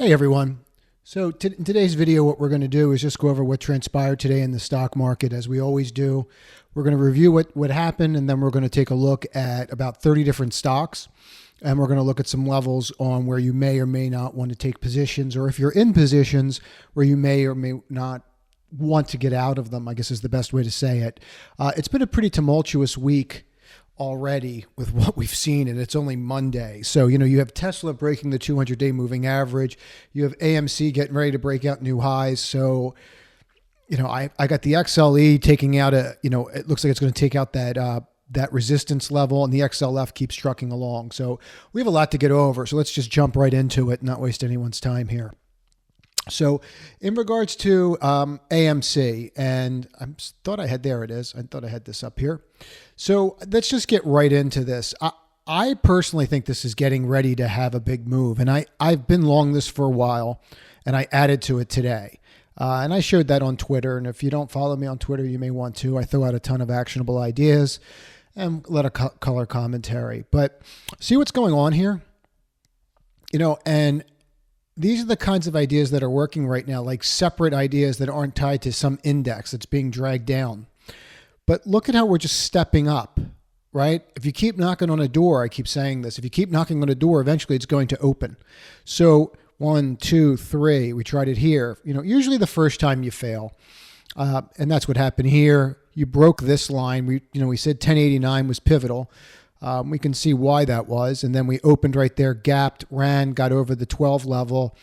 Hey everyone. So in today's video, what we're going to do is just go over what transpired today in the stock market, as we always do. We're going to review what happened, and then we're going to take a look at about 30 different stocks, and we're going to look at some levels on where you may or may not want to take positions, or if you're in positions where you may or may not want to get out of them, I guess is the best way to say it. It's been a pretty tumultuous week already with what we've seen, and it's only Monday. So, you have Tesla breaking the 200-day moving average. You have AMC getting ready to break out new highs. So, I got the XLE taking out it looks like it's going to take out that resistance level, and the XLF keeps trucking along. So we have a lot to get over. So let's just jump right into it and not waste anyone's time here. So in regards to AMC, and there it is. I thought I had this up here. So let's just get right into this. I personally think this is getting ready to have a big move. And I've been long this for a while, and I added to it today. And I showed that on Twitter. And if you don't follow me on Twitter, you may want to. I throw out a ton of actionable ideas and let a color commentary. But see what's going on here? And these are the kinds of ideas that are working right now, like separate ideas that aren't tied to some index that's being dragged down. But look at how we're just stepping up, right? If you keep knocking on a door, I keep saying this, if you keep knocking on a door, eventually it's going to open. So 1, 2, 3, we tried it here. Usually the first time you fail. And that's what happened here. You broke this line. We said 1089 was pivotal. We can see why that was. And then we opened right there, gapped, ran, got over the 12 level,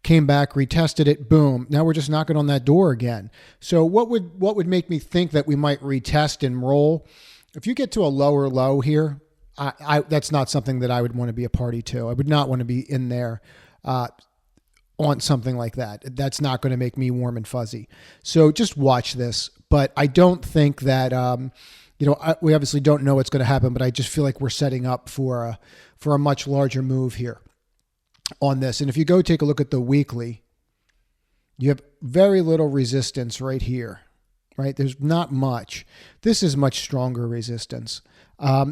came back, retested it, boom. Now we're just knocking on that door again. So what would make me think that we might retest and roll? If you get to a lower low here, that's not something that I would want to be a party to. I would not want to be in there on something like that. That's not going to make me warm and fuzzy. So just watch this. But I don't think that... we obviously don't know what's going to happen, but I just feel like we're setting up for a much larger move here on this. And if you go take a look at the weekly, you have very little resistance right here, right? There's not much. This is much stronger resistance.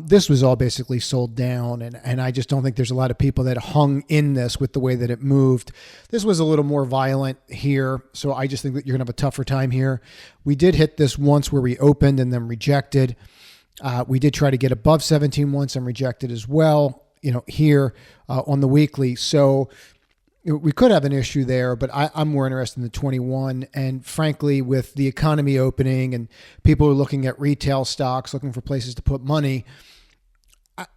This was all basically sold down, and I just don't think there's a lot of people that hung in this with the way that it moved. This was a little more violent here, so I just think that you're going to have a tougher time here. We did hit this once where we opened and then rejected. We did try to get above 17 once and rejected as well, here on the weekly. So we could have an issue there, but I'm more interested in the 21. And frankly, with the economy opening and people are looking at retail stocks, looking for places to put money,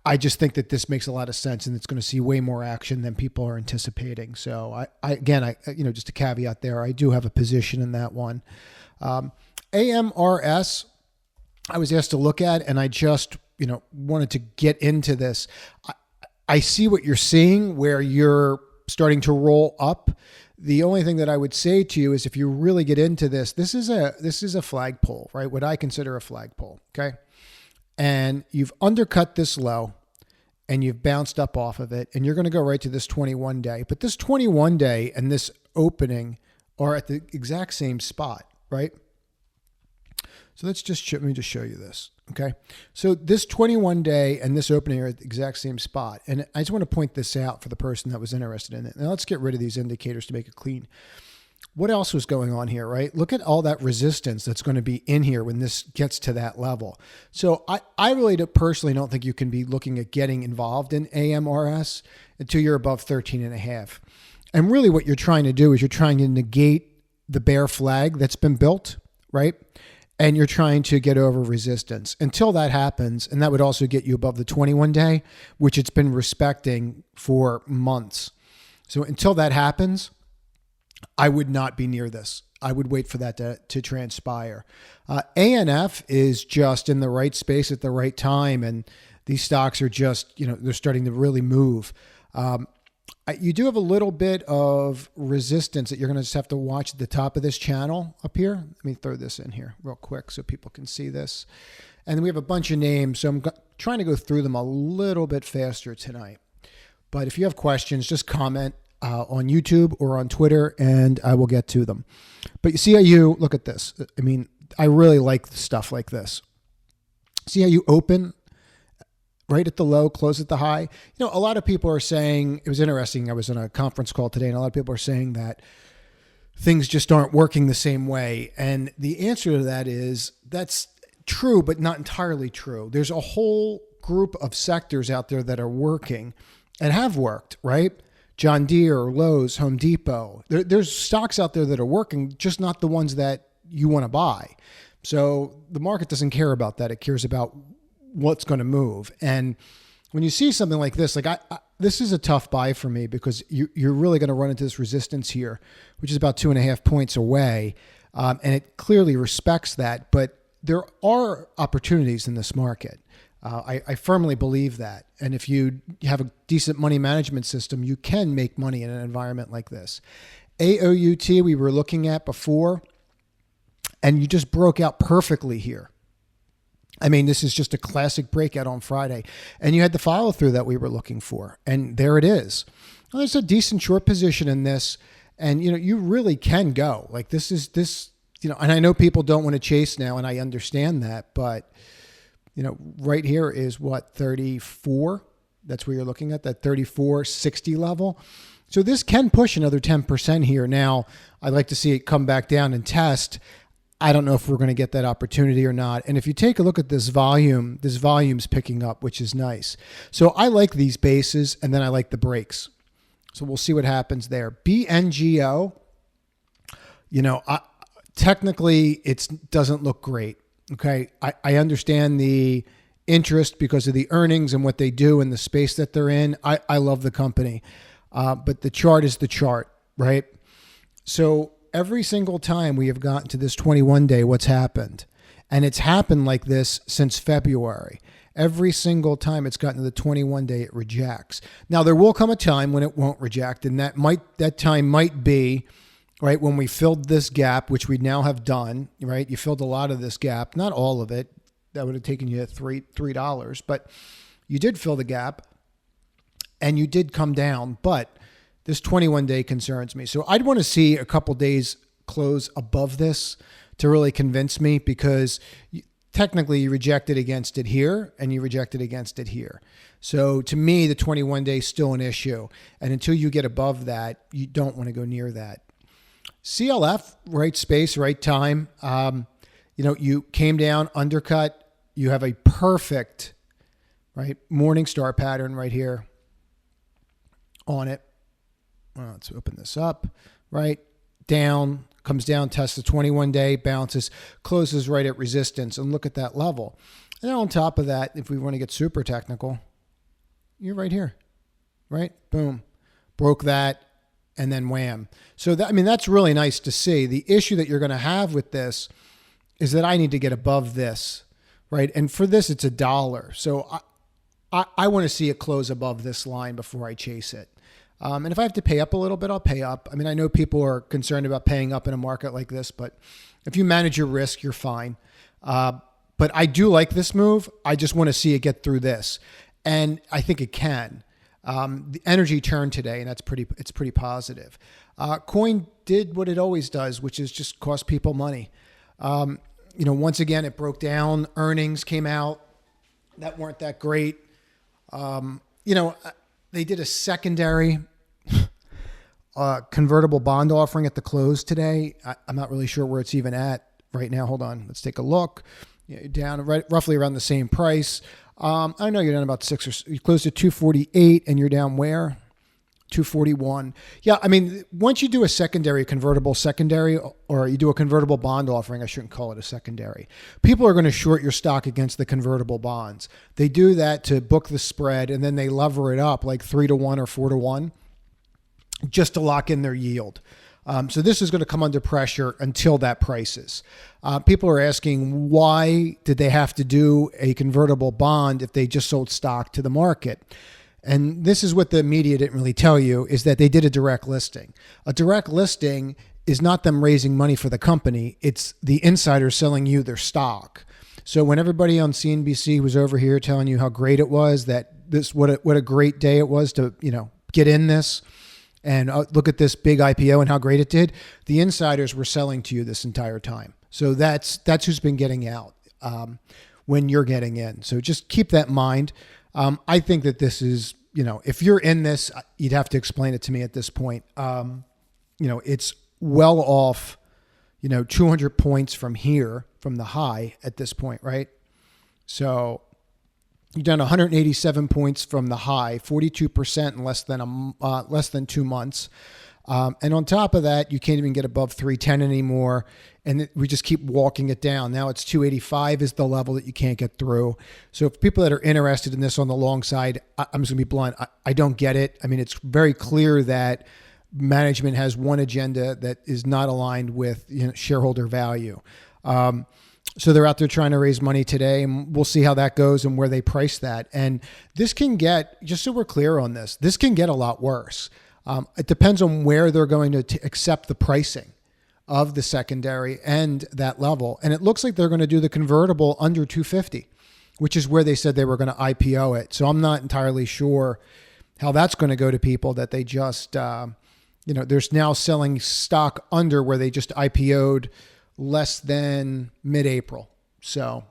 I just think that this makes a lot of sense, and it's going to see way more action than people are anticipating. So again, just a caveat there, I do have a position in that one. AMRS, I was asked to look at, and I just, wanted to get into this. I see what you're seeing where you're starting to roll up. The only thing that I would say to you is, if you really get into this, this is a flagpole, right? What I consider a flagpole. Okay. And you've undercut this low and you've bounced up off of it, and you're going to go right to this 21 day, but this 21 day and this opening are at the exact same spot, right? So let me just show you this. Okay. So this 21 day and this opening are at the exact same spot. And I just want to point this out for the person that was interested in it. Now let's get rid of these indicators to make it clean. What else was going on here, right? Look at all that resistance that's going to be in here when this gets to that level. So I really personally don't think you can be looking at getting involved in AMRS until you're above 13.5. And really what you're trying to do is you're trying to negate the bear flag that's been built, right? And you're trying to get over resistance until that happens. And that would also get you above the 21 day, which it's been respecting for months. So until that happens, I would not be near this. I would wait for that to transpire. ANF is just in the right space at the right time. And these stocks are just, they're starting to really move. You do have a little bit of resistance that you're going to just have to watch at the top of this channel up here. Let me throw this in here real quick so people can see this. And then we have a bunch of names, so I'm trying to go through them a little bit faster tonight. But if you have questions, just comment on YouTube or on Twitter, and I will get to them. But you see how you look at this. I mean, I really like stuff like this. See how you open right at the low, close at the high. You know, a lot of people are saying, it was interesting. I was on a conference call today and a lot of people are saying that things just aren't working the same way. And the answer to that is that's true, but not entirely true. There's a whole group of sectors out there that are working and have worked, right? John Deere, Lowe's, Home Depot. There's stocks out there that are working, just not the ones that you want to buy. So the market doesn't care about that. It cares about what's going to move. And when you see something like this, like this is a tough buy for me because you're really going to run into this resistance here, which is about 2.5 points away. And it clearly respects that, but there are opportunities in this market. I firmly believe that. And if you have a decent money management system, you can make money in an environment like this. AOUT we were looking at before, and you just broke out perfectly here. I mean, this is just a classic breakout on Friday. And you had the follow through that we were looking for. And there it is. Well, there's a decent short position in this. And, you know, you really can go. Like this, you know, and I know people don't want to chase now, and I understand that. But, you know, right here is what, 34? That's where you're looking at, that 34.60 level. So this can push another 10% here. Now, I'd like to see it come back down and test. I don't know if we're going to get that opportunity or not. And if you take a look at this volume's picking up, which is nice. So I like these bases, and then I like the breaks. So we'll see what happens there. BNGO, you know, technically it doesn't look great. Okay. I understand the interest because of the earnings and what they do and the space that they're in. I love the company. But the chart is the chart, right? So every single time we have gotten to this 21-day, what's happened? And it's happened like this since February. Every single time it's gotten to the 21-day, it rejects. Now, there will come a time when it won't reject, and that time might be, right, when we filled this gap, which we now have done, right? You filled a lot of this gap, not all of it. That would have taken you $3, but you did fill the gap, and you did come down, but this 21-day concerns me. So I'd want to see a couple days close above this to really convince me, because technically you rejected against it here and you rejected against it here. So to me, the 21-day is still an issue. And until you get above that, you don't want to go near that. CLF, right space, right time. You know, you came down, undercut. You have a perfect, right, morning star pattern right here on it. Well, let's open this up, right? Down, comes down, tests the 21-day, bounces, closes right at resistance, and look at that level. And then on top of that, if we want to get super technical, you're right here, right? Boom. Broke that, and then wham. So, that, I mean, that's really nice to see. The issue that you're going to have with this is that I need to get above this, right? And for this, it's $1. So I want to see it close above this line before I chase it. And if I have to pay up a little bit, I'll pay up. I mean, I know people are concerned about paying up in a market like this, but if you manage your risk, you're fine. But I do like this move. I just want to see it get through this. And I think it can. The energy turned today, and it's pretty positive. Coin did what it always does, which is just cost people money. You know, once again, it broke down. Earnings came out that weren't that great. You know, they did a secondary convertible bond offering at the close today. I'm not really sure where it's even at right now. Hold on. Let's take a look. You're down roughly around the same price. I know you're down about you closed at 248 and you're down where? 241. Yeah, I mean, once you do a convertible secondary, or you do a convertible bond offering, I shouldn't call it a secondary. People are going to short your stock against the convertible bonds. They do that to book the spread, and then they lever it up like 3-to-1 or 4-to-1 just to lock in their yield. So this is going to come under pressure until that prices. People are asking, why did they have to do a convertible bond if they just sold stock to the market? And this is what the media didn't really tell you, is that they did a direct listing. A direct listing is not them raising money for the company. It's the insiders selling you their stock. So when everybody on CNBC was over here telling you how great it was, that what a great day it was to, you know, get in this and look at this big IPO and how great it did, the insiders were selling to you this entire time. So that's who's been getting out when you're getting in. So just keep that in mind. I think that this is, if you're in this, you'd have to explain it to me at this point. It's well off, 200 points from here, from the high at this point, right? So you've done 187 points from the high, 42% in less than 2 months. And on top of that, you can't even get above 310 anymore. And we just keep walking it down. Now it's 285 is the level that you can't get through. So if people that are interested in this on the long side, I'm just gonna be blunt. I don't get it. I mean, it's very clear that management has one agenda that is not aligned with shareholder value. So they're out there trying to raise money today, and we'll see how that goes and where they price that. And this can get, just so we're clear on this can get a lot worse. It depends on where they're going to accept the pricing of the secondary and that level. And it looks like they're going to do the convertible under 250, which is where they said they were going to IPO it. So I'm not entirely sure how that's going to go to people that they just, there's now selling stock under where they just IPO'd less than mid-April. So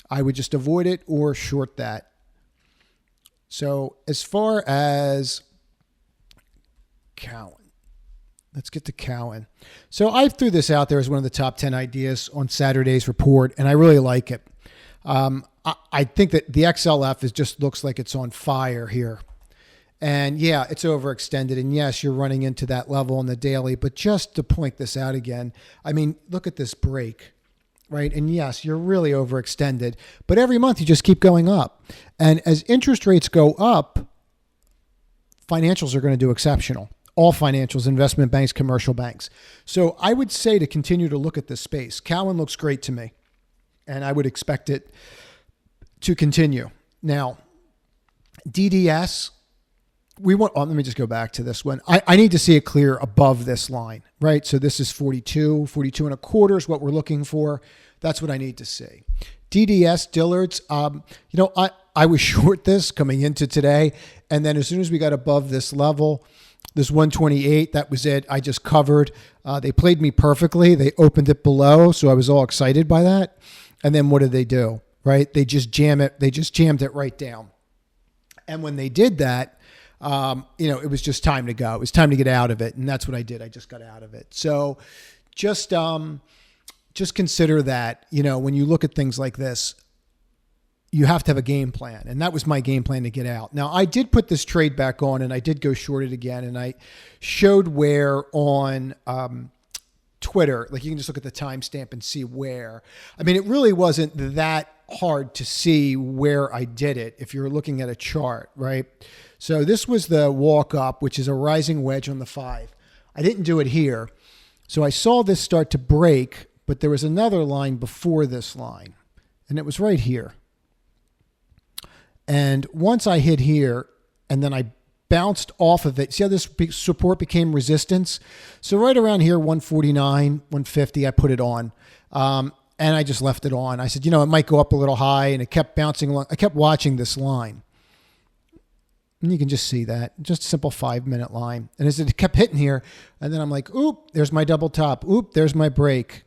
I would just avoid it or short that. So as far as Cowen, let's get to Cowen. So I threw this out there as one of the top 10 ideas on Saturday's report, and I really like it. I think that the XLF just looks like it's on fire here. And yeah, it's overextended. And yes, you're running into that level on the daily. But just to point this out again, I mean, look at this break, right? And yes, you're really overextended. But every month you just keep going up. And as interest rates go up, financials are going to do exceptional. All financials, investment banks, commercial banks. So I would say to continue to look at this space. Cowen looks great to me, and I would expect it to continue. Now, DDS, let me just go back to this one. I need to see it clear above this line, right? So this is 42 and a quarter is what we're looking for. That's what I need to see. DDS, Dillard's, I was short this coming into today. And then as soon as we got above this level, this 128, that was it. I just covered. They played me perfectly. They opened it below, so I was all excited by that. And then what did they do, right? They just jammed it right down. And when they did that, it was just time to go. It was time to get out of it. And that's what I did. I just got out of it. So just consider that, when you look at things like this, you have to have a game plan. And that was my game plan to get out. Now, I did put this trade back on, and I did go short it again. And I showed where on Twitter, like you can just look at the timestamp and see where. I mean, it really wasn't that hard to see where I did it if you're looking at a chart, right? So this was the walk up, which is a rising wedge on the 5. I didn't do it here. So I saw this start to break, but there was another line before this line, and it was right here. And once I hit here, and then I bounced off of it, see how this support became resistance? So right around here, 149, 150, I put it on. And I just left it on. I said, it might go up a little high, and it kept bouncing along. I kept watching this line. And you can just see that, just a simple 5-minute line. And as it kept hitting here, and then I'm like, oop, there's my double top. Oop, there's my break.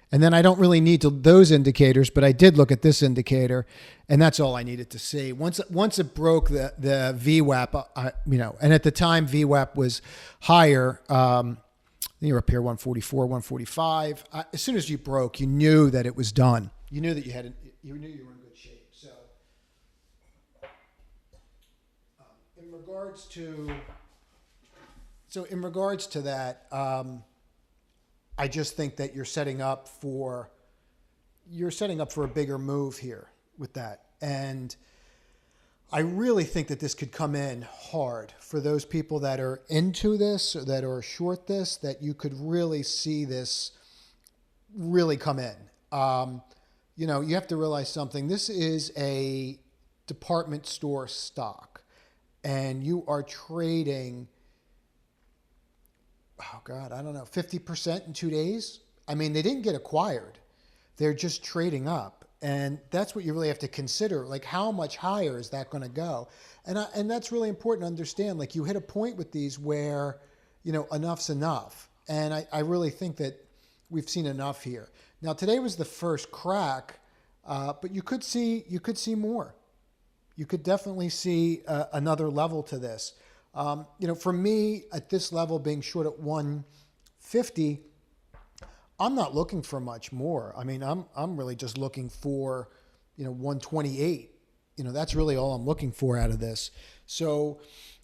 And then I don't really need those indicators, but I did look at this indicator, and that's all I needed to see. Once it broke the VWAP, and at the time VWAP was higher. You're up here, 144, 145. As soon as you broke, you knew that it was done. You knew that you were in good shape. So, in regards to that. I just think that you're setting up for a bigger move here with that. And I really think that this could come in hard for those people that are into this or that are short this, that you could really see this really come in. You have to realize something. This is a department store stock, and you are trading, oh God, I don't know, 50% in 2 days. I mean, they didn't get acquired. They're just trading up. And that's what you really have to consider. Like, how much higher is that going to go? And that's really important to understand. Like, you hit a point with these where, enough's enough. And I really think that we've seen enough here. Now, today was the first crack, but you could see more. you could definitely see another level to this. For me, at this level, being short at 150, I'm not looking for much more. I mean, I'm really just looking for, 128. That's really all I'm looking for out of this. So,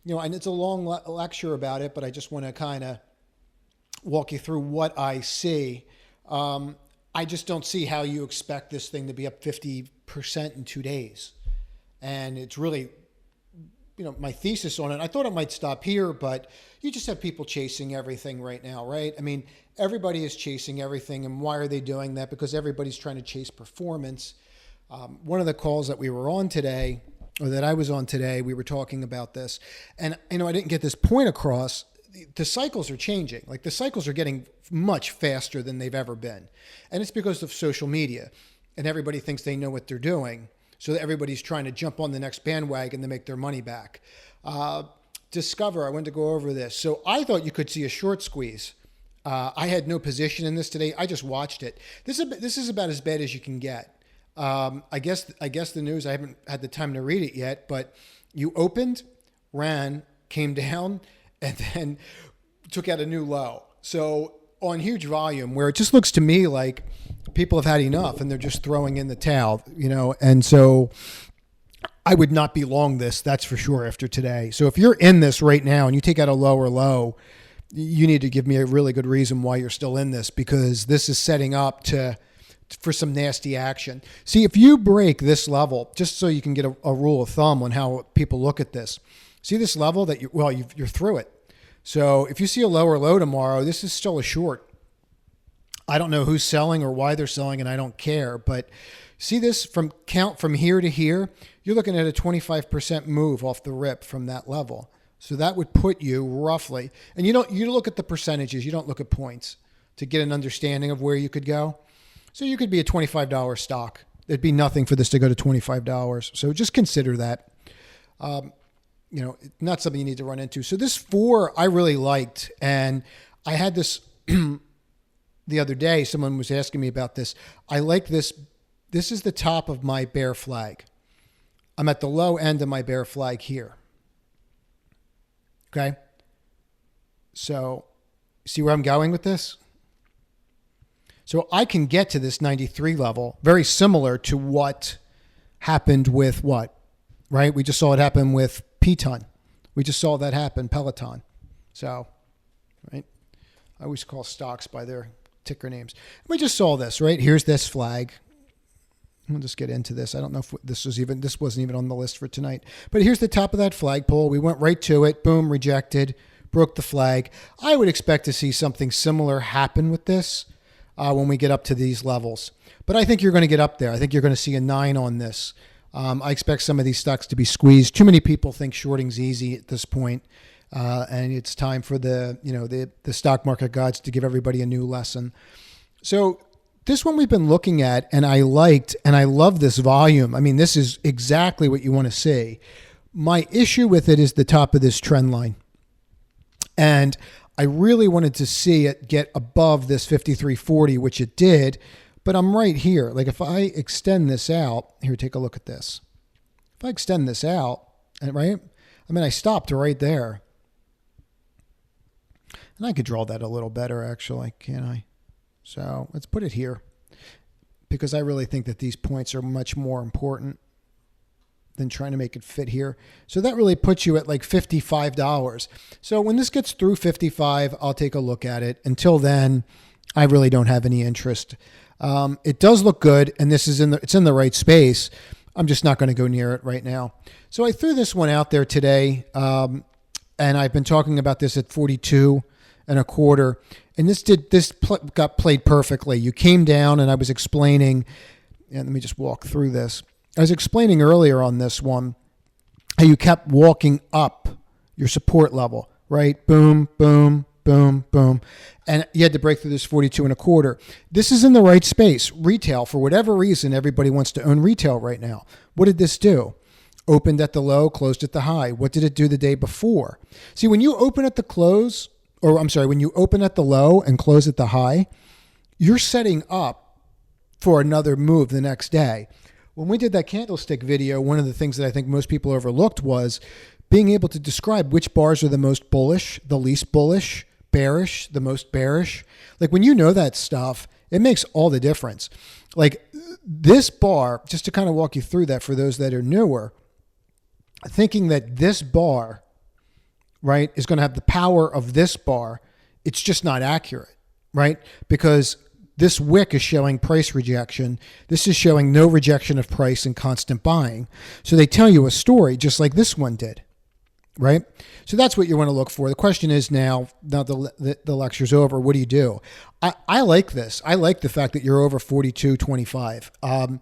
and it's a long lecture about it, but I just want to kind of walk you through what I see. I just don't see how you expect this thing to be up 50% in 2 days. And it's really, my thesis on it, I thought it might stop here, but you just have people chasing everything right now, right? I mean, everybody is chasing everything. And why are they doing that? Because everybody's trying to chase performance. One of the calls that we were on today, or that I was on today, we were talking about this. And, I didn't get this point across. The cycles are changing. Like the cycles are getting much faster than they've ever been. And it's because of social media. And everybody thinks they know what they're doing. So that everybody's trying to jump on the next bandwagon to make their money back. Discover, I wanted to go over this. So I thought you could see a short squeeze. I had no position in this today. I just watched it. This is about as bad as you can get. I guess the news, I haven't had the time to read it yet, but you opened, ran, came down, and then took out a new low. So on huge volume, where it just looks to me like people have had enough and they're just throwing in the towel, and so I would not be long this, that's for sure, after today. So if you're in this right now and you take out a lower low, you need to give me a really good reason why you're still in this, because this is setting up for some nasty action. See, if you break this level, just so you can get a rule of thumb on how people look at this, see this level that you're through it. So if you see a lower low tomorrow, this is still a short. I don't know who's selling or why they're selling, and I don't care. But see this from here to here, you're looking at a 25% move off the rip from that level. So that would put you roughly, and you look at the percentages, you don't look at points to get an understanding of where you could go. So you could be a $25 stock. There'd be nothing for this to go to $25. So just consider that. Not something you need to run into. So this 4 I really liked, and I had this the other day. Someone was asking me about this. I like this. This is the top of my bear flag. I'm at the low end of my bear flag here. Okay. So see where I'm going with this? So I can get to this 93 level, very similar to what happened with what, right? We just saw it happen with P-Ton. We just saw that happen, Peloton. So, right? I always call stocks by their ticker names. We just saw this, right? Here's this flag. We'll just get into this. I don't know if this wasn't even on the list for tonight. But here's the top of that flagpole. We went right to it. Boom, rejected. Broke the flag. I would expect to see something similar happen with this when we get up to these levels. But I think you're going to get up there. I think you're going to see a 9 on this. I expect some of these stocks to be squeezed. Too many people think shorting's easy at this point, and it's time for the stock market gods to give everybody a new lesson. So this one we've been looking at, and I liked, and I love this volume. I mean, this is exactly what you want to see. My issue with it is the top of this trend line, and I really wanted to see it get above this 53.40, which it did. But I'm right here. Like if I extend this out, here, take a look at this. If I extend this out, right? I mean, I stopped right there. And I could draw that a little better, actually, can't I? So let's put it here, because I really think that these points are much more important than trying to make it fit here. So that really puts you at like $55. So when this gets through 55, I'll take a look at it. Until then, I really don't have any interest. It does look good, and this is it's in the right space. I'm just not going to go near it right now. So I threw this one out there today, and I've been talking about this at 42.25, and this got played perfectly. You came down, and I was explaining, and let me just walk through this. I was explaining earlier on this one how you kept walking up your support level, right? Boom, boom, boom, boom. And you had to break through this 42.25. This is in the right space. Retail, for whatever reason, everybody wants to own retail right now. What did this do? Opened at the low, closed at the high. What did it do the day before? See, when you open at the close, when you open at the low and close at the high, you're setting up for another move the next day. When we did that candlestick video, one of the things that I think most people overlooked was being able to describe which bars are the most bullish, the least bullish, bearish, the most bearish. Like when you know that stuff, it makes all the difference. Like this bar, just to kind of walk you through that for those that are newer, thinking that this bar, right, is going to have the power of this bar, it's just not accurate, right? Because this wick is showing price rejection. This is showing no rejection of price and constant buying. So they tell you a story just like this one did, right? So that's what you want to look for. The question is now the lecture's over, what do you do? I like this. I like the fact that you're over 42.25.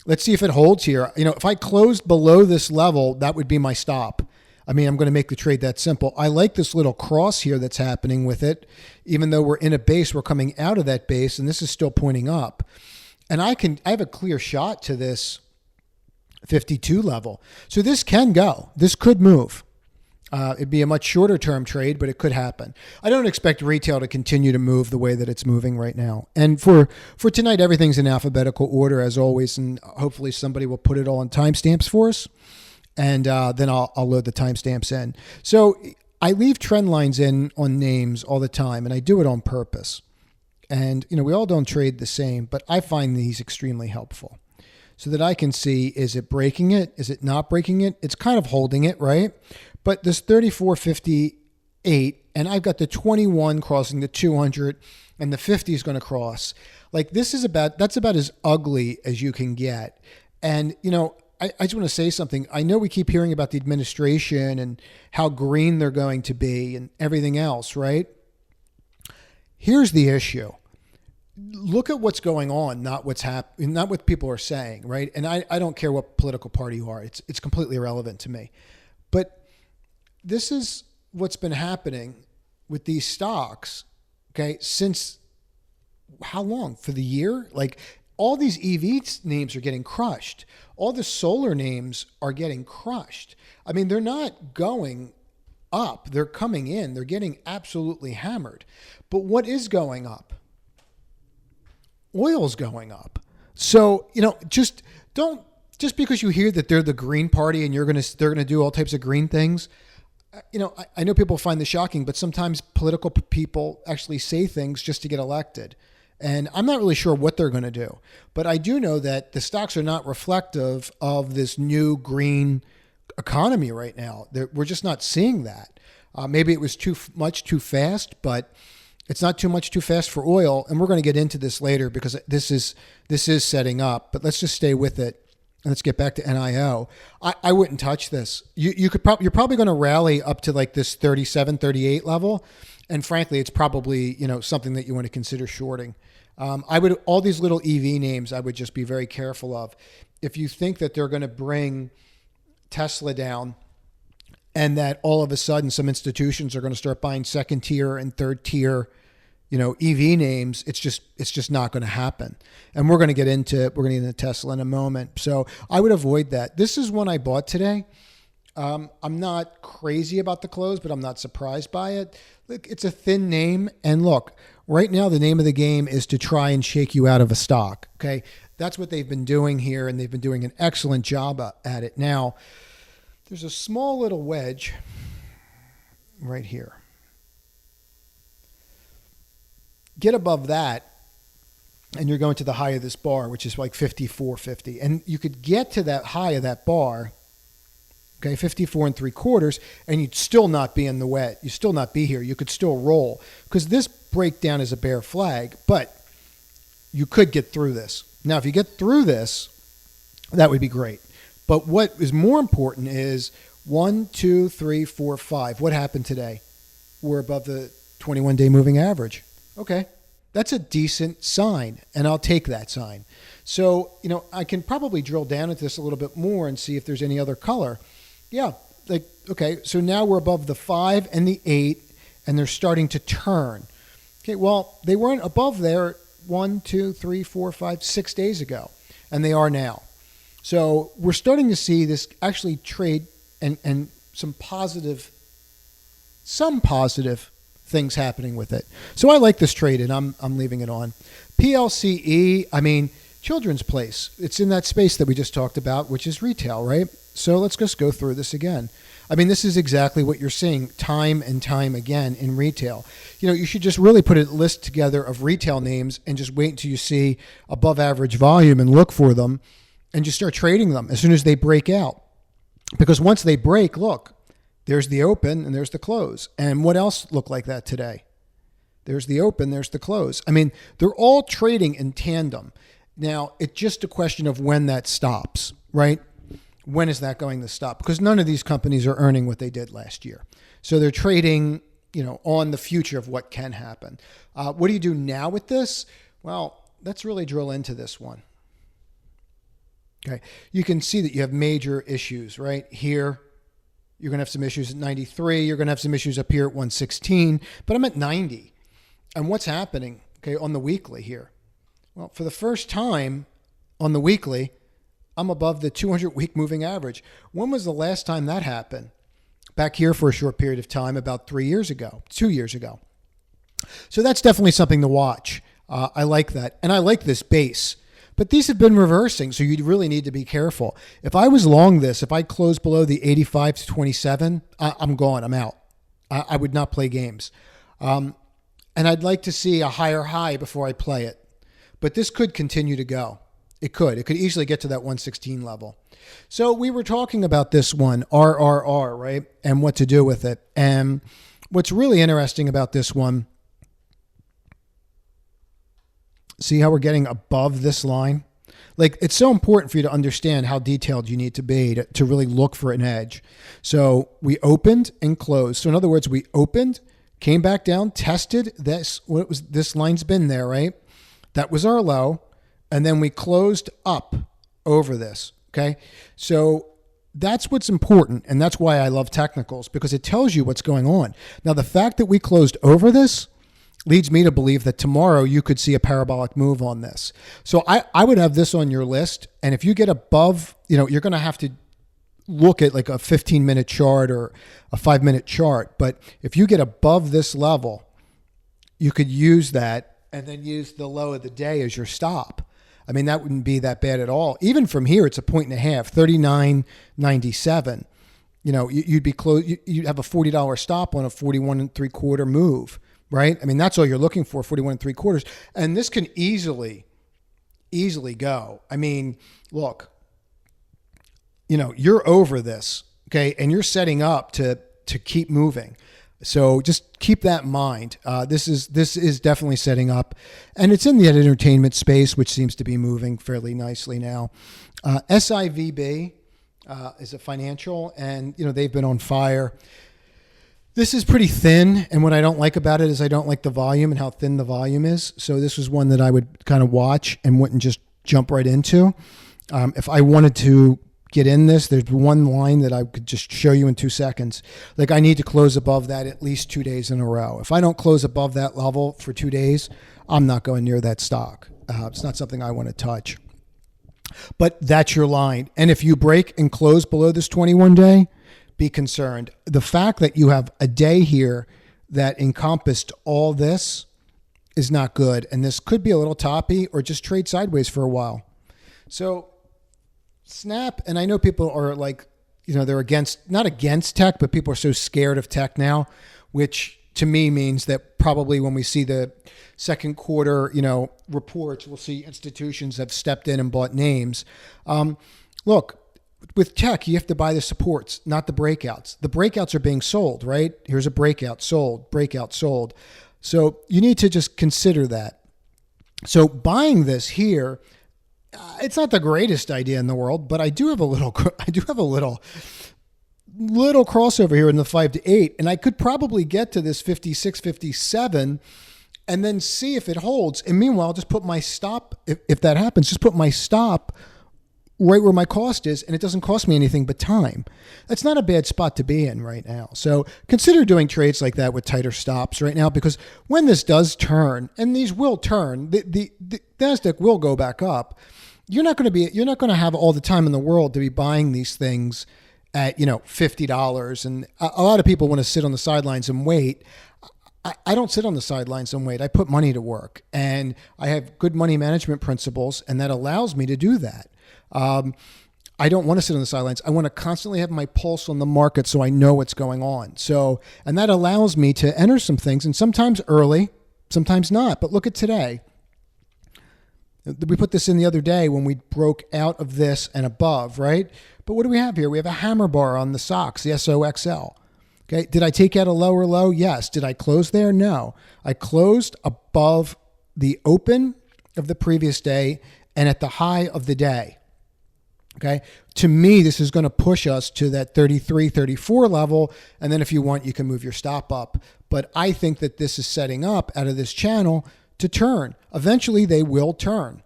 Let's see if it holds here. You know, if I closed below this level, that would be my stop. I mean, I'm going to make the trade that simple. I like this little cross here that's happening with it. Even though we're in a base, we're coming out of that base, and this is still pointing up. And I have a clear shot to this 52 level. So this can go. This could move. It'd be a much shorter term trade, but it could happen. I don't expect retail to continue to move the way that it's moving right now. And for tonight, everything's in alphabetical order as always, and hopefully somebody will put it all on timestamps for us. And then I'll load the timestamps in. So I leave trend lines in on names all the time, and I do it on purpose. And, you know, we all don't trade the same, but I find these extremely helpful so that I can see, is it breaking it? Is it not breaking it? It's kind of holding it, right? But this 34.58, and I've got the 21 crossing the 200, and the 50 is going to cross. Like that's about as ugly as you can get. And, you know, I just want to say something. I know we keep hearing about the administration and how green they're going to be and everything else, right? Here's the issue. Look at what's going on, not what's happening, not what people are saying, right? And I don't care what political party you are. It's completely irrelevant to me. But this is what's been happening with these stocks, okay, since how long? For the year? Like all these EV names are getting crushed. All the solar names are getting crushed. I mean, they're not going up. They're coming in. They're getting absolutely hammered. But what is going up? Oil's going up. So, you know, just because you hear that they're the green party and they're going to do all types of green things, you know, I know people find this shocking, but sometimes political people actually say things just to get elected. And I'm not really sure what they're going to do, but I do know that the stocks are not reflective of this new green economy right now. We're just not seeing that. Maybe it was too much too fast, but it's not too much too fast for oil. And we're going to get into this later because this is setting up, but let's just stay with it. And let's get back to NIO. I wouldn't touch this. You're probably going to rally up to like this 37, 38 level. And frankly, it's probably, you know, something that you want to consider shorting. All these little EV names, I would just be very careful of. If you think that they're going to bring Tesla down and that all of a sudden some institutions are going to start buying second tier and third tier, you know, EV names, it's just not going to happen. And we're going to get into Tesla in a moment. So I would avoid that. This is one I bought today. I'm not crazy about the close, but I'm not surprised by it. Look, it's a thin name. And look, right now, the name of the game is to try and shake you out of a stock. Okay. That's what they've been doing here. And they've been doing an excellent job at it. Now, there's a small little wedge right here. Get above that, and you're going to the high of this bar, which is like 54.50. And you could get to that high of that bar, okay, 54.75, and you'd still not be in the wet. You'd still not be here. You could still roll because this breakdown is a bear flag, but you could get through this. Now, if you get through this, that would be great. But what is more important is 1, 2, 3, 4, 5. What happened today? We're above the 21-day moving average. Okay, that's a decent sign, and I'll take that sign. So, you know, I can probably drill down into this a little bit more and see if there's any other color. Yeah, like, okay, so now we're above the 5 and the 8, and they're starting to turn. Okay, well, they weren't above there 1, 2, 3, 4, 5, 6 days ago, and they are now. So we're starting to see this actually trade and some positive things happening with it. So I like this trade, and I'm leaving it on. PLCE, I mean, Children's Place. It's in that space that we just talked about, which is retail, right? So let's just go through this again. I mean, this is exactly what you're seeing time and time again in retail. You should just really put a list together of retail names and just wait until you see above average volume and look for them and just start trading them as soon as they break out. Because once they break, look, there's the open and there's the close. And what else looked like that today? There's the open, there's the close. I mean, they're all trading in tandem. Now, it's just a question of when that stops, right? When is that going to stop? Because none of these companies are earning what they did last year. So they're trading, on the future of what can happen. What do you do now with this? Well, let's really drill into this one. Okay. You can see that you have major issues right here. You're going to have some issues at 93. You're going to have some issues up here at 116, but I'm at 90. And what's happening, okay, on the weekly here? Well, for the first time on the weekly, I'm above the 200-week moving average. When was the last time that happened? Back here for a short period of time, about 2 years ago. So that's definitely something to watch. I like that. And I like this base. But these have been reversing, so you really need to be careful. If I was long this, if I closed below the 85 to 27, I'm gone. I'm out. I would not play games. And I'd like to see a higher high before I play it. But this could continue to go. It could. It could easily get to that 116 level. So we were talking about this one, RRR, right? And what to do with it. And what's really interesting about this one, see how we're getting above this line? Like, it's so important for you to understand how detailed you need to be to really look for an edge. So we opened and closed. So in other words, we opened, came back down, tested this. This line's been there, right? That was our low. And then we closed up over this, okay? So that's what's important, and that's why I love technicals, because it tells you what's going on. Now, the fact that we closed over this leads me to believe that tomorrow you could see a parabolic move on this. So I would have this on your list, and if you get above, you're going to have to look at like a 15-minute chart or a 5-minute chart, but if you get above this level, you could use that and then use the low of the day as your stop. I mean, that wouldn't be that bad at all. Even from here, it's a 1.5 points, 39.97. You'd be close. You'd have a $40 stop on a 41.75 move, right? I mean, that's all you're looking for, 41.75. And this can easily go. I mean, look, you're over this, okay? And you're setting up to keep moving. So just keep that in mind. This is definitely setting up, and it's in the entertainment space, which seems to be moving fairly nicely now. SIVB is a financial, and they've been on fire. This is pretty thin, and what I don't like about it is I don't like the volume and how thin the volume is. So this was one that I would kind of watch and wouldn't just jump right into. If I wanted to get in this, there's one line that I could just show you in 2 seconds. Like, I need to close above that at least 2 days in a row. If I don't close above that level for 2 days, I'm not going near that stock. It's not something I want to touch. But that's your line. And if you break and close below this 21-day, be concerned. The fact that you have a day here that encompassed all this is not good. And this could be a little toppy or just trade sideways for a while. So Snap, and I know people are like, they're not against tech, but people are so scared of tech now, which to me means that probably when we see the second quarter, reports, we'll see institutions have stepped in and bought names. Look, with tech, you have to buy the supports, not the breakouts. The breakouts are being sold, right? Here's a breakout, sold, breakout, sold. So you need to just consider that. So buying this here, it's not the greatest idea in the world, but I do have a little crossover here in the 5 to 8, and I could probably get to this 56, 57 and then see if it holds. And meanwhile, just put my stop, if that happens, just put my stop right where my cost is, and it doesn't cost me anything but time. That's not a bad spot to be in right now. So consider doing trades like that with tighter stops right now, because when this does turn, and these will turn, the NASDAQ will go back up. You're not going to have all the time in the world to be buying these things at $50, and a lot of people want to sit on the sidelines and wait. I don't sit on the sidelines and wait. I put money to work, and I have good money management principles, and that allows me to do that. I don't want to sit on the sidelines. I want to constantly have my pulse on the market so I know what's going on. So, and that allows me to enter some things, and sometimes early, sometimes not. But look at today. We put this in the other day when we broke out of this and above, right? But what do we have here? We have a hammer bar on the socks, the SOXL. Okay. Did I take out a lower low? Yes. Did I close there? No. I closed above the open of the previous day and at the high of the day. Okay. To me, this is going to push us to that 33, 34 level. And then if you want, you can move your stop up. But I think that this is setting up out of this channel to turn. Eventually they will turn.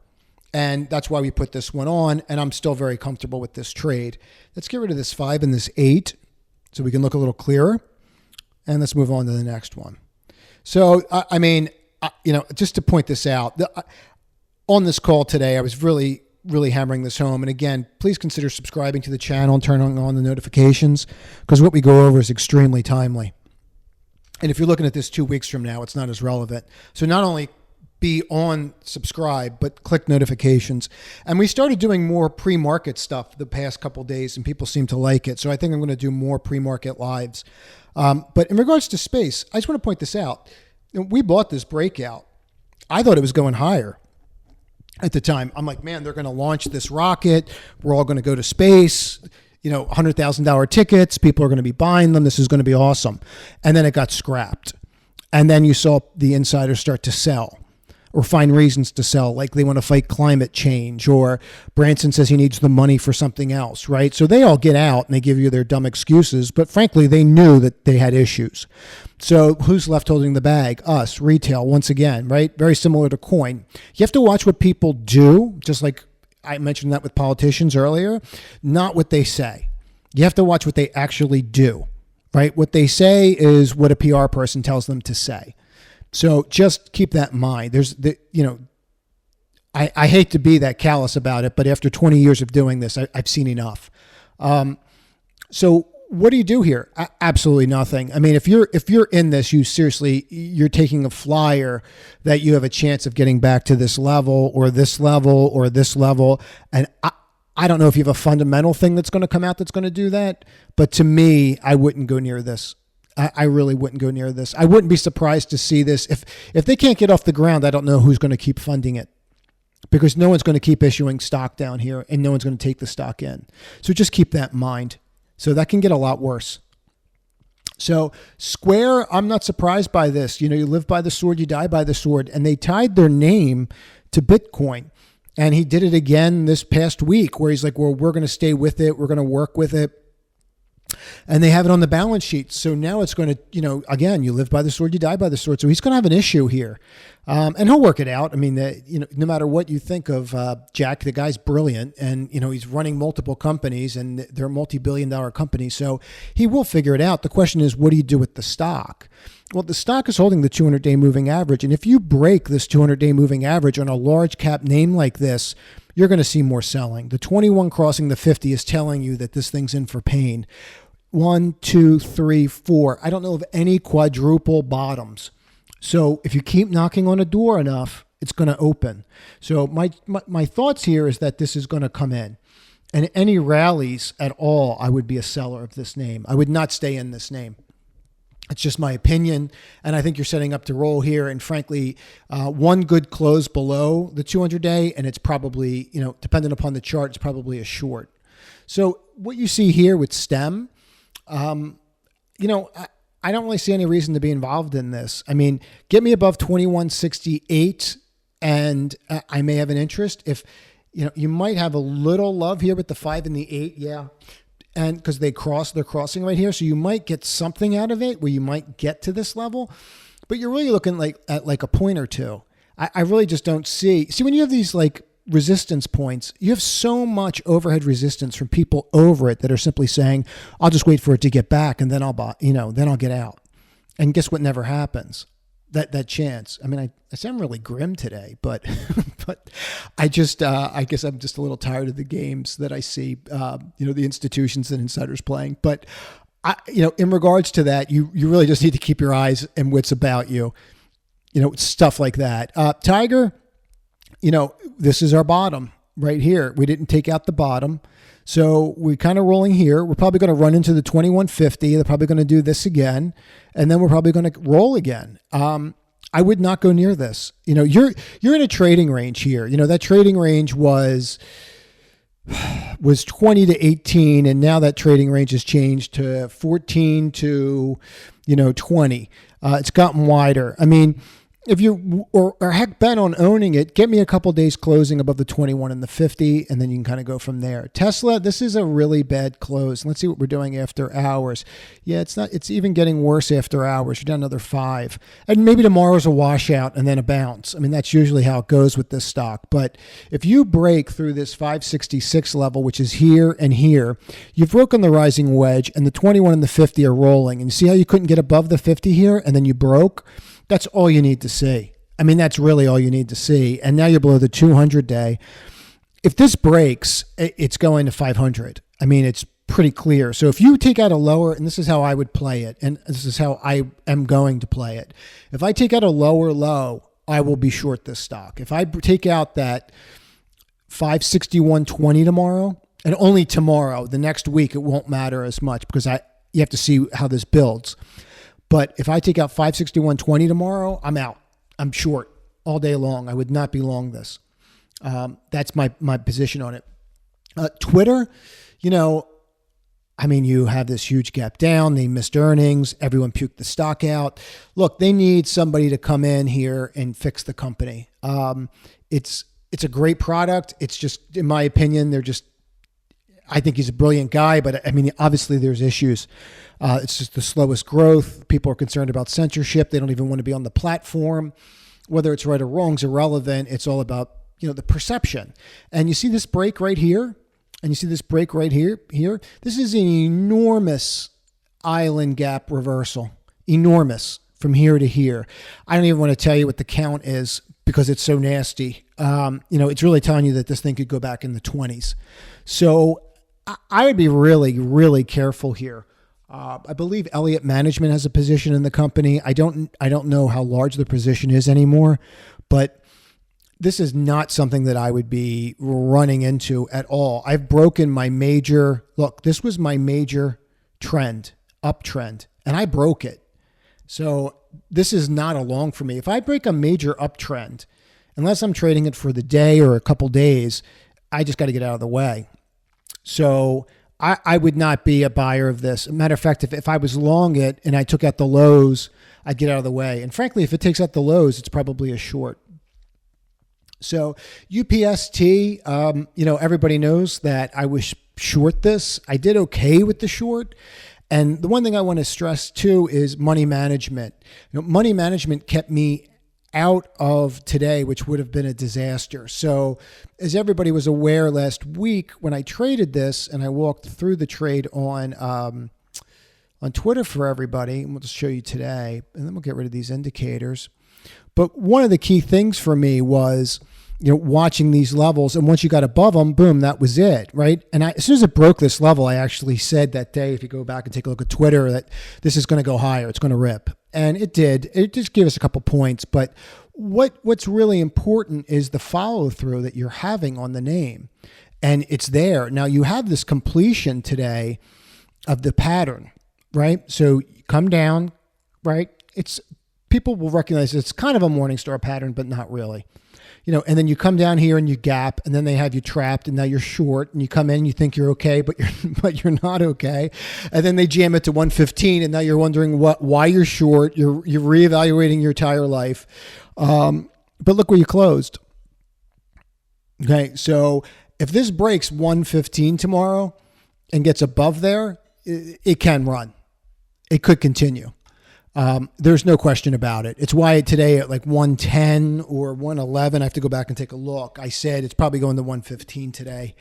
And that's why we put this one on. And I'm still very comfortable with this trade. Let's get rid of this 5 and this 8 so we can look a little clearer. And let's move on to the next one. So, I mean, just to point this out, on this call today, I was really hammering this home. And again, please consider subscribing to the channel and turning on the notifications, because what we go over is extremely timely. And if you're looking at this 2 weeks from now, it's not as relevant. So not only be on subscribe, but click notifications. And we started doing more pre-market stuff the past couple of days, and people seem to like it. So I think I'm going to do more pre-market lives. But in regards to space, I just want to point this out. We bought this breakout. I thought it was going higher at the time. I'm like, man, they're going to launch this rocket. We're all going to go to space. $100,000 tickets. People are going to be buying them. This is going to be awesome. And then it got scrapped. And then you saw the insiders start to sell or find reasons to sell, like they want to fight climate change, or Branson says he needs the money for something else, right? So they all get out and they give you their dumb excuses, but frankly, they knew that they had issues. So who's left holding the bag? Us, retail, once again, right? Very similar to coin. You have to watch what people do, just like I mentioned that with politicians earlier, not what they say. You have to watch what they actually do, right? What they say is what a PR person tells them to say. So just keep that in mind. I hate to be that callous about it, but after 20 years of doing this, I've seen enough. So what do you do here? Absolutely nothing. I mean, if you're in this, you're taking a flyer that you have a chance of getting back to this level or this level or this level. And I don't know if you have a fundamental thing that's going to come out that's going to do that. But to me, I wouldn't go near this. I really wouldn't go near this. I wouldn't be surprised to see this. If they can't get off the ground, I don't know who's going to keep funding it, because no one's going to keep issuing stock down here and no one's going to take the stock in. So just keep that in mind. So that can get a lot worse. So Square, I'm not surprised by this. You live by the sword, you die by the sword. And they tied their name to Bitcoin. And he did it again this past week where he's like, well, we're going to stay with it. We're going to work with it. And they have it on the balance sheet. So now it's going to, again, you live by the sword, you die by the sword. So he's going to have an issue here. And he'll work it out. I mean, no matter what you think of Jack, the guy's brilliant, and, he's running multiple companies and they're multi-billion-dollar companies. So he will figure it out. The question is, what do you do with the stock? Well, the stock is holding the 200-day moving average. And if you break this 200-day moving average on a large cap name like this, you're going to see more selling. The 21 crossing the 50 is telling you that this thing's in for pain. 1, 2, 3, 4. I don't know of any quadruple bottoms. So if you keep knocking on a door enough, it's going to open. So my thoughts here is that this is going to come in. And any rallies at all, I would be a seller of this name. I would not stay in this name. It's just my opinion. And I think you're setting up to roll here. And frankly, one good close below the 200-day, and it's probably, depending upon the chart, it's probably a short. So what you see here with STEM, I don't really see any reason to be involved in this. I mean, get me above 2168 and I may have an interest. If, you might have a little love here with the 5 and the 8. Yeah. And because they're crossing right here. So you might get something out of it where you might get to this level, but you're really looking at a point or two. I really just don't see when you have these resistance points, you have so much overhead resistance from people over it that are simply saying, I'll just wait for it to get back and then I'll buy, then I'll get out. And guess what never happens? That chance. I mean, I sound really grim today, but I guess I'm just a little tired of the games that I see, the institutions and insiders playing. But In regards to that, you really just need to keep your eyes and wits about you, stuff like that. Tiger, this is our bottom right here. We didn't take out the bottom. So we're kind of rolling here. We're probably going to run into the 2150. They're probably going to do this again. And then we're probably going to roll again. I would not go near this. You're in a trading range here. That trading range was 20 to 18. And now that trading range has changed to 14 to, 20. It's gotten wider. I mean, if you or heck bent on owning it, get me a couple days closing above the 21 and the 50, and then you can kind of go from there. Tesla, this is a really bad close. Let's see what we're doing after hours. Yeah, it's even getting worse after hours. You're down another 5. And maybe tomorrow's a washout and then a bounce. I mean, that's usually how it goes with this stock. But if you break through this 566 level, which is here and here, you've broken the rising wedge, and the 21 and the 50 are rolling. And you see how you couldn't get above the 50 here, and then you broke? That's all you need to see. I mean, that's really all you need to see. And now you're below the 200 day. If this breaks, it's going to 500. I mean, it's pretty clear. So if you take out a lower, and this is how I would play it, and this is how I am going to play it. If I take out a lower low, I will be short this stock. If I take out that 561.20 tomorrow, and only tomorrow, the next week, it won't matter as much because you have to see how this builds. But if I take out 561.20 tomorrow, I'm out. I'm short all day long. I would not be long this. That's my position on it. Twitter, you have this huge gap down. They missed earnings. Everyone puked the stock out. Look, they need somebody to come in here and fix the company. It's a great product. It's just, in my opinion, I think he's a brilliant guy, but I mean, obviously there's issues. It's just the slowest growth. People are concerned about censorship. They don't even want to be on the platform. Whether it's right or wrong is irrelevant. It's all about, the perception. And you see this break right here, and you see this break right here. This is an enormous island gap reversal. Enormous from here to here. I don't even want to tell you what the count is because it's so nasty. It's really telling you that this thing could go back in the 20s. So I would be really, really careful here. I believe Elliott Management has a position in the company. I don't know how large the position is anymore, but this is not something that I would be running into at all. I've broken my major, this was my major trend, uptrend, and I broke it. So this is not a long for me. If I break a major uptrend, unless I'm trading it for the day or a couple days, I just got to get out of the way. So I would not be a buyer of this. Matter of fact, if I was long it and I took out the lows, I'd get out of the way. And frankly, if it takes out the lows, it's probably a short. So UPST, everybody knows that I was short this. I did okay with the short. And the one thing I want to stress too is money management. Money management kept me out of today, which would have been a disaster. So as everybody was aware last week when I traded this and I walked through the trade on Twitter for everybody, and we'll just show you today, and then we'll get rid of these indicators. But one of the key things for me was, watching these levels, and once you got above them, boom, that was it, right? And as soon as it broke this level, I actually said that day, if you go back and take a look at Twitter, that this is going to go higher, it's going to rip. And it did. It just gave us a couple points. But what's really important is the follow through that you're having on the name. And it's there. Now you have this completion today of the pattern, right? So you come down, right? People will recognize it's kind of a Morningstar pattern, but not really. And then you come down here and you gap, and then they have you trapped, and now you're short, and you come in and you think you're okay, but you're not okay. And then they jam it to 115, and now you're wondering why you're short. You're reevaluating your entire life. But look where you closed. Okay, so if this breaks 115 tomorrow and gets above there, it can run. It could continue. There's no question about it. It's why today at like 110 or 111, I have to go back and take a look. I said it's probably going to 115 today.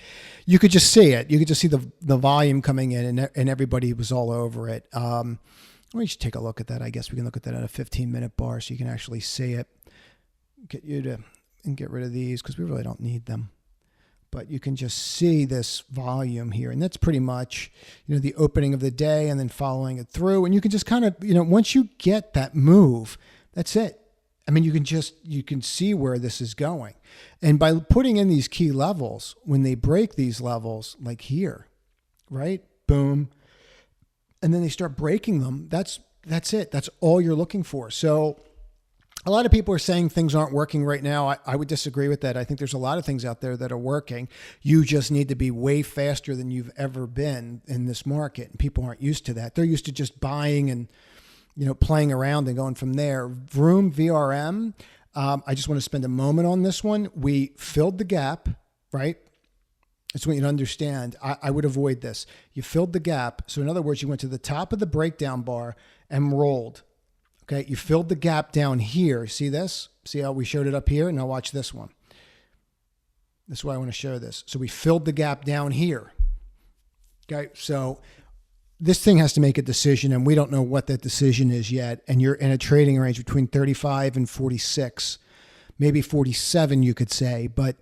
You could just see it. You could just see the volume coming in, and everybody was all over it. We should take a look at that. I guess we can look at that at a 15-minute bar so you can actually see it. Get rid of these because we really don't need them. but you can just see this volume here. And that's pretty much, the opening of the day and then following it through. And you can just kind of, once you get that move, that's it. I mean, you can see where this is going. And by putting in these key levels, when they break these levels, like here, right? Boom. And then they start breaking them. That's it. That's all you're looking for. So a lot of people are saying things aren't working right now. I would disagree with that. I think there's a lot of things out there that are working. You just need to be way faster than you've ever been in this market. And people aren't used to that. They're used to just buying and, playing around and going from there. Vroom, VRM. I just want to spend a moment on this one. We filled the gap, right? That's what you understand. I would avoid this. You filled the gap. So in other words, you went to the top of the breakdown bar and rolled. Okay, you filled the gap down here. See this? See how we showed it up here? Now watch this one. This is why I want to show this. So we filled the gap down here. Okay, so this thing has to make a decision, and we don't know what that decision is yet. And you're in a trading range between 35 and 46, maybe 47, you could say. But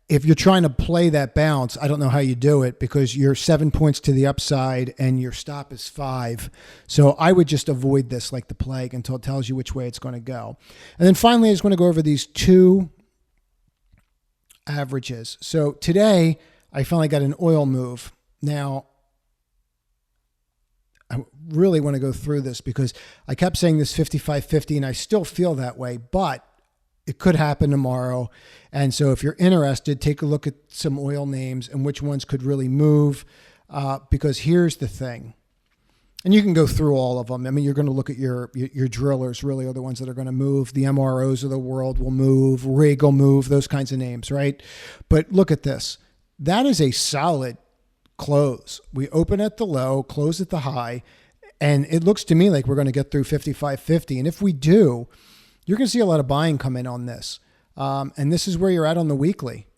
if you're trying to play that bounce, I don't know how you do it because you're 7 points to the upside and your stop is 5. So I would just avoid this like the plague until it tells you which way it's going to go. And then finally, I just want to go over these two averages. So today, I finally got an oil move. Now, I really want to go through this because I kept saying this 55.50 and I still feel that way, but it could happen tomorrow. And so if you're interested, take a look at some oil names and which ones could really move, because here's the thing. And you can go through all of them. I mean, you're going to look at your drillers really are the ones that are going to move. The MROs of the world will move. Rig will move, those kinds of names, right? But look at this. That is a solid close. We open at the low, close at the high, and it looks to me like we're going to get through 55.50. And if we do, you're going to see a lot of buying come in on this. And this is where you're at on the weekly.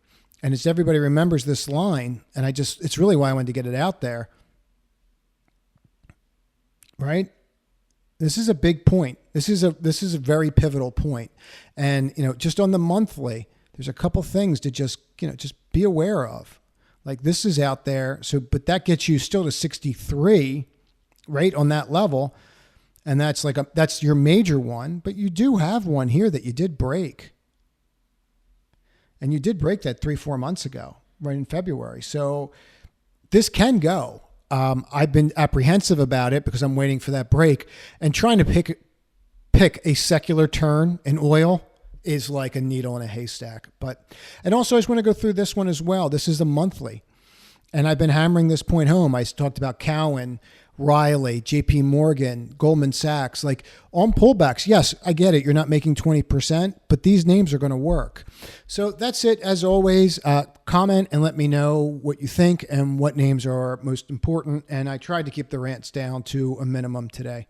And as everybody remembers this line, and it's really why I wanted to get it out there, right? This is a big point. This is a very pivotal point. And, just on the monthly, there's a couple things to just be aware of. Like this is out there. So, but that gets you still to 63, right? On that level. And that's that's your major one, but you do have one here that you did break. And you did break that 3-4 months ago, right in February. So this can go. I've been apprehensive about it because I'm waiting for that break, and trying to pick a secular turn in oil is like a needle in a haystack. And also I just want to go through this one as well. This is the monthly. And I've been hammering this point home. I talked about Cowen, Riley, JP Morgan, Goldman Sachs, like on pullbacks. Yes, I get it. You're not making 20%, but these names are going to work. So that's it. As always, comment and let me know what you think and what names are most important. And I tried to keep the rants down to a minimum today.